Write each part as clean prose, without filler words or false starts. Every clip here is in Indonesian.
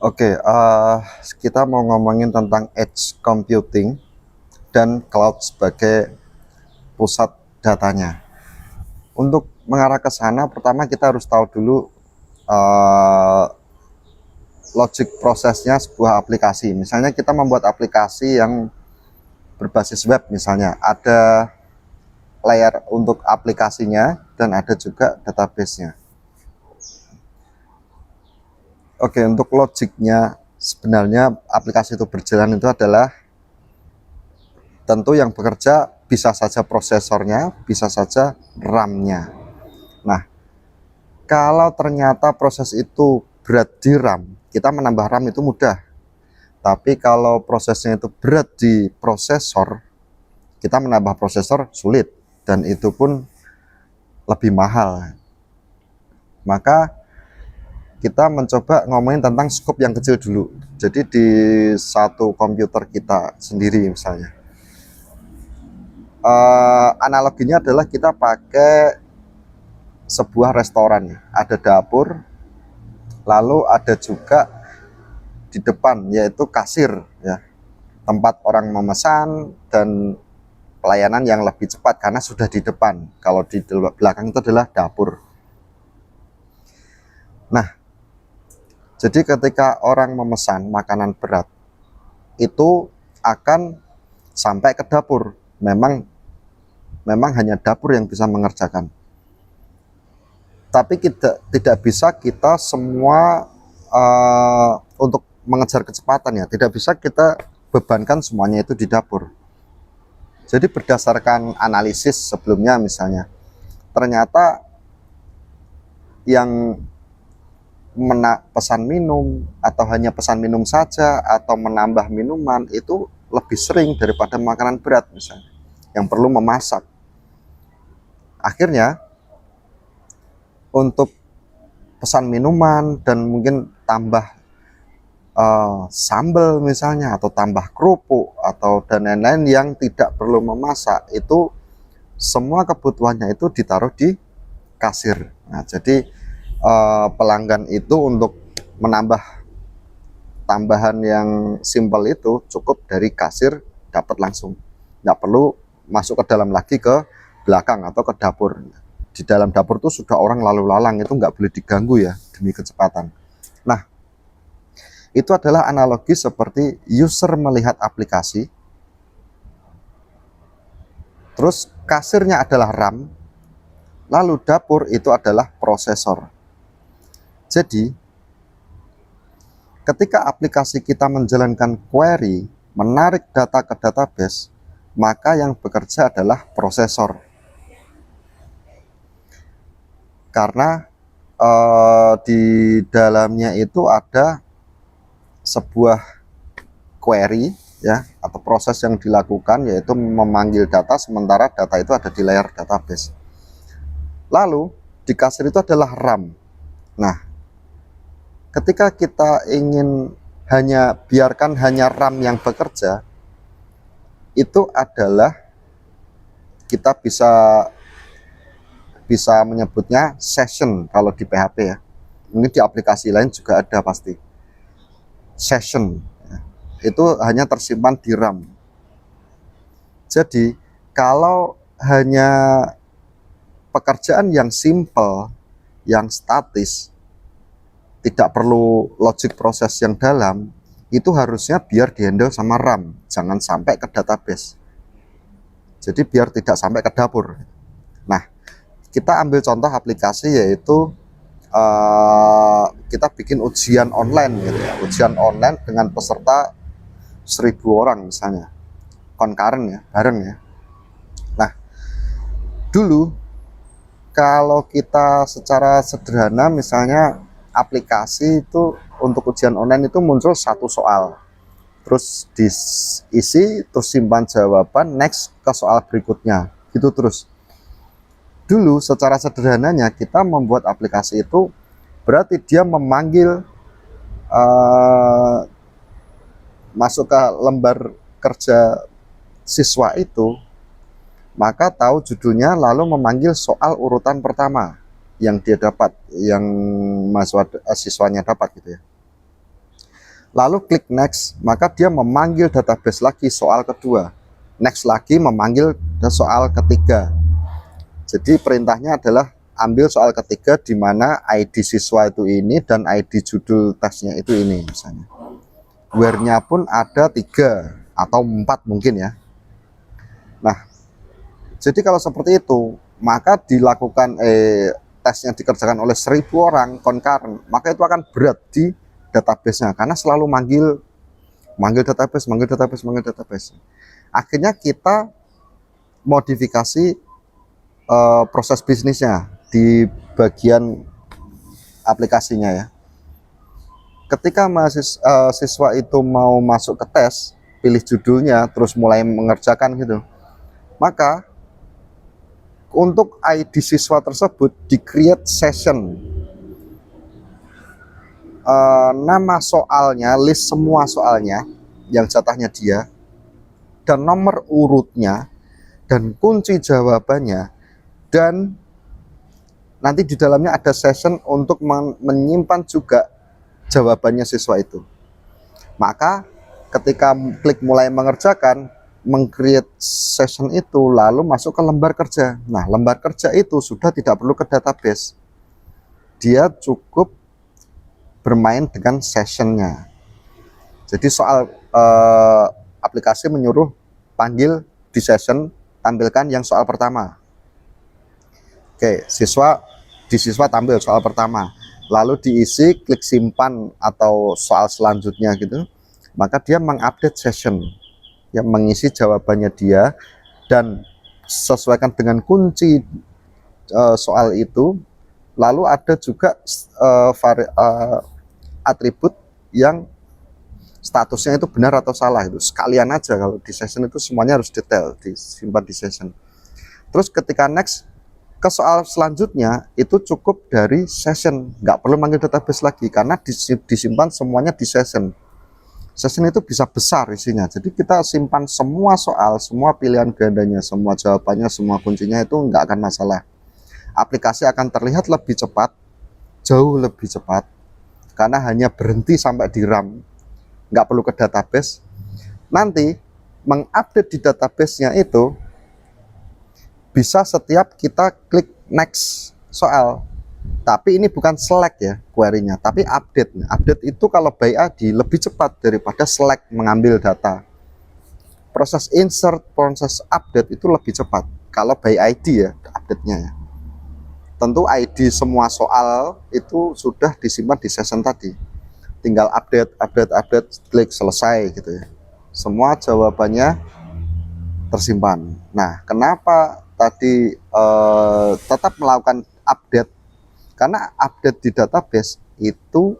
Oke, kita mau ngomongin tentang edge computing dan cloud sebagai pusat datanya. Untuk mengarah ke sana, pertama kita harus tahu dulu uh, logic prosesnya sebuah aplikasi. Misalnya kita membuat aplikasi yang berbasis web, misalnya ada layer untuk aplikasinya dan ada juga database-nya. Oke, untuk logiknya sebenarnya aplikasi itu berjalan itu adalah tentu yang bekerja bisa saja prosesornya, bisa saja RAM-nya. Nah, kalau ternyata proses itu berat di RAM, kita menambah RAM itu mudah. Tapi kalau prosesnya itu berat di prosesor, kita menambah prosesor sulit. Dan itu pun lebih mahal. Maka kita mencoba ngomongin tentang skop yang kecil dulu. Jadi di satu komputer kita sendiri misalnya. Analoginya adalah kita pakai sebuah restoran, ada dapur, lalu ada juga di depan yaitu kasir, ya, tempat orang memesan dan pelayanan yang lebih cepat karena sudah di depan. Kalau di belakang itu adalah dapur. Nah, jadi ketika orang memesan makanan berat itu akan sampai ke dapur. Memang hanya dapur yang bisa mengerjakan. Tapi tidak bisa kita semua untuk mengejar kecepatan, ya, tidak bisa kita bebankan semuanya itu di dapur. Jadi berdasarkan analisis sebelumnya misalnya, ternyata yang pesan minum atau hanya pesan minum saja atau menambah minuman itu lebih sering daripada makanan berat misalnya yang perlu memasak. Akhirnya untuk pesan minuman dan mungkin tambah sambal misalnya atau tambah kerupuk atau dan lain-lain yang tidak perlu memasak, itu semua kebutuhannya itu ditaruh di kasir. Nah, jadi pelanggan itu untuk menambah tambahan yang simpel itu cukup dari kasir dapat langsung, nggak perlu masuk ke dalam lagi ke belakang atau ke dapur. Di dalam dapur tuh sudah orang lalu lalang, itu nggak boleh diganggu ya demi kecepatan. Nah, itu adalah analogi seperti user melihat aplikasi, terus kasirnya adalah RAM, lalu dapur itu adalah prosesor. Jadi ketika aplikasi kita menjalankan query, menarik data ke database, maka yang bekerja adalah prosesor. Karena di dalamnya itu ada sebuah query, ya, atau proses yang dilakukan yaitu memanggil data, sementara data itu ada di layer database. Lalu di kasir itu adalah RAM. Nah, ketika kita ingin biarkan hanya RAM yang bekerja, itu adalah kita bisa menyebutnya session kalau di PHP, ya. Ini di aplikasi lain juga ada pasti. Session itu hanya tersimpan di RAM. Jadi kalau hanya pekerjaan yang simple, yang statis, tidak perlu logic proses yang dalam, itu harusnya biar dihandle sama RAM, jangan sampai ke database. Jadi biar tidak sampai ke dapur. Nah, kita ambil contoh aplikasi yaitu kita bikin ujian online gitu ya, ujian online dengan peserta 1000 orang misalnya, concurrent ya, bareng ya. Nah, dulu kalau kita secara sederhana misalnya aplikasi itu untuk ujian online itu muncul satu soal, terus diisi, terus simpan jawaban, next ke soal berikutnya, gitu terus. Dulu secara sederhananya kita membuat aplikasi itu berarti dia memanggil masuk ke lembar kerja siswa itu, maka tahu judulnya lalu memanggil soal urutan pertama yang dia dapat, yang siswanya dapat gitu ya. lalu klik next, maka dia memanggil database lagi soal kedua, next lagi memanggil soal ketiga. Jadi perintahnya adalah ambil soal ketiga di mana ID siswa itu ini dan ID judul tesnya itu ini misalnya. Where-nya pun ada 3 atau 4 mungkin ya. Nah, jadi kalau seperti itu, maka dilakukan tesnya dikerjakan oleh 1000 orang concurrent, maka itu akan berat di database-nya karena selalu manggil database. Akhirnya kita modifikasi proses bisnisnya di bagian aplikasinya ya. Ketika siswa itu mau masuk ke tes, pilih judulnya, terus mulai mengerjakan gitu, maka untuk ID siswa tersebut di-create session, nama soalnya, list semua soalnya yang jatahnya dia, dan nomor urutnya, dan kunci jawabannya, dan nanti di dalamnya ada session untuk menyimpan juga jawabannya siswa itu. Maka ketika klik mulai mengerjakan, meng-create session itu, lalu masuk ke lembar kerja. Nah, lembar kerja itu sudah tidak perlu ke database. Dia cukup bermain dengan sessionnya. Jadi soal aplikasi menyuruh panggil di session, tampilkan yang soal pertama. Oke, siswa tampil soal pertama. Lalu diisi, klik simpan atau soal selanjutnya gitu. Maka dia mengupdate session, yang mengisi jawabannya dia dan sesuaikan dengan kunci soal itu. Lalu ada juga atribut yang statusnya itu benar atau salah, itu sekalian aja. Kalau di session itu semuanya harus detail, disimpan di session. Terus ketika next ke soal selanjutnya, itu cukup dari session, nggak perlu manggil database lagi karena disimpan semuanya di session. Session itu bisa besar isinya, jadi kita simpan semua soal, semua pilihan gandanya, semua jawabannya, semua kuncinya, itu nggak akan masalah. Aplikasi akan terlihat lebih cepat, jauh lebih cepat, karena hanya berhenti sampai di RAM, nggak perlu ke database. Nanti mengupdate di database-nya itu bisa setiap kita klik next soal. Tapi ini bukan select ya query-nya, tapi update. Update itu kalau by ID lebih cepat daripada select mengambil data. Proses insert, proses update itu lebih cepat kalau by ID ya, update-nya ya. Tentu ID semua soal itu sudah disimpan di session tadi. Tinggal update, klik selesai gitu ya. Semua jawabannya tersimpan. Nah, kenapa tadi tetap melakukan update? Karena update di database itu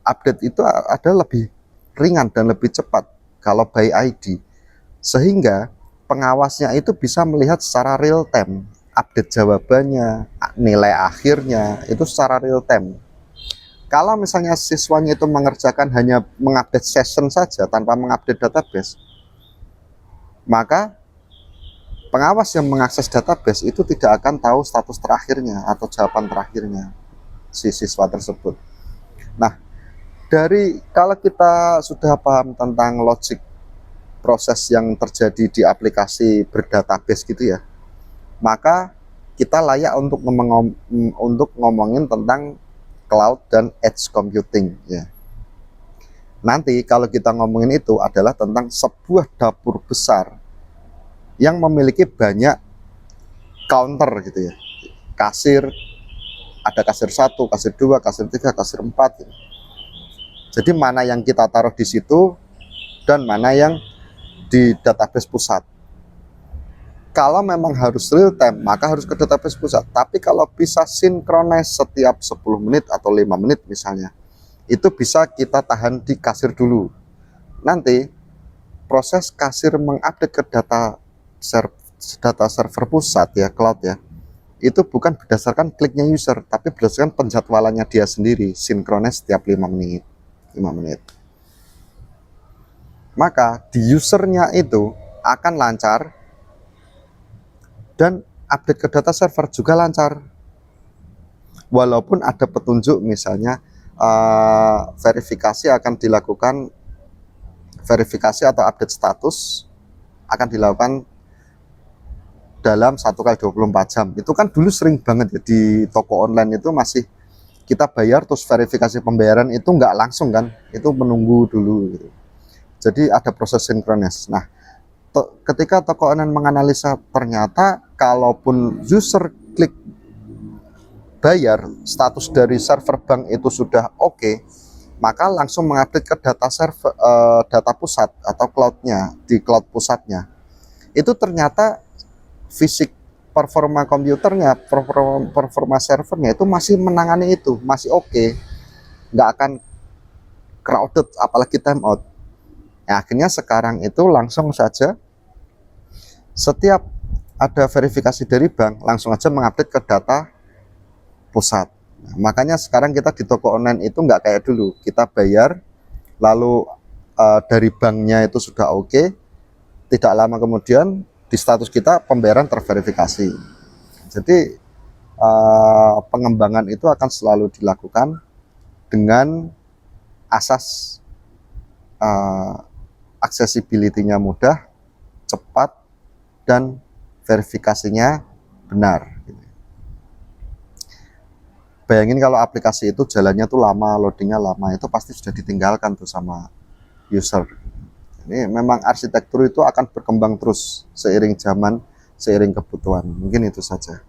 update itu ada lebih ringan dan lebih cepat kalau by ID, sehingga pengawasnya itu bisa melihat secara real time update jawabannya, nilai akhirnya itu secara real time. Kalau misalnya siswanya itu mengerjakan hanya mengupdate session saja tanpa mengupdate database, maka pengawas yang mengakses database itu tidak akan tahu status terakhirnya atau jawaban terakhirnya si siswa tersebut. Nah, kalau kita sudah paham tentang logik proses yang terjadi di aplikasi berdatabase gitu ya, maka kita layak untuk ngomongin tentang cloud dan edge computing ya. Nanti kalau kita ngomongin itu adalah tentang sebuah dapur besar yang memiliki banyak counter gitu ya. Kasir, ada kasir 1, kasir 2, kasir 3, kasir 4 gitu. Jadi mana yang kita taruh di situ dan mana yang di database pusat. Kalau memang harus real time, maka harus ke database pusat. Tapi kalau bisa sinkronis setiap 10 menit atau 5 menit misalnya, itu bisa kita tahan di kasir dulu. Nanti proses kasir mengupdate ke data server pusat ya, cloud ya, itu bukan berdasarkan kliknya user, tapi berdasarkan penjadwalannya dia sendiri, sinkronis setiap 5 menit. Maka di usernya itu akan lancar dan update ke data server juga lancar. walaupun ada petunjuk misalnya verifikasi akan dilakukan, verifikasi atau update status akan dilakukan dalam 1 kali 24 jam. Itu kan dulu sering banget ya di toko online itu, masih kita bayar terus verifikasi pembayaran itu nggak langsung kan, itu menunggu dulu gitu. Jadi ada proses sinkronis. Nah, ketika toko online menganalisa ternyata kalaupun user klik bayar, status dari server bank itu sudah oke, maka langsung mengupdate ke data server, data pusat atau cloudnya, di cloud pusatnya. Itu ternyata fisik performa komputernya, performa servernya itu masih menangani itu, masih oke, nggak akan crowded apalagi time out. Nah, akhirnya sekarang itu langsung saja setiap ada verifikasi dari bank langsung aja mengupdate ke data pusat. Nah, makanya sekarang kita di toko online itu nggak kayak dulu, kita bayar lalu dari banknya itu sudah oke, tidak lama kemudian di status kita pembayaran terverifikasi. Jadi pengembangan itu akan selalu dilakukan dengan asas accessibility-nya mudah, cepat, dan verifikasinya benar. Bayangin kalau aplikasi itu jalannya tuh lama, loadingnya lama, itu pasti sudah ditinggalkan tuh sama user. Ini memang arsitektur itu akan berkembang terus seiring zaman, seiring kebutuhan. Mungkin itu saja.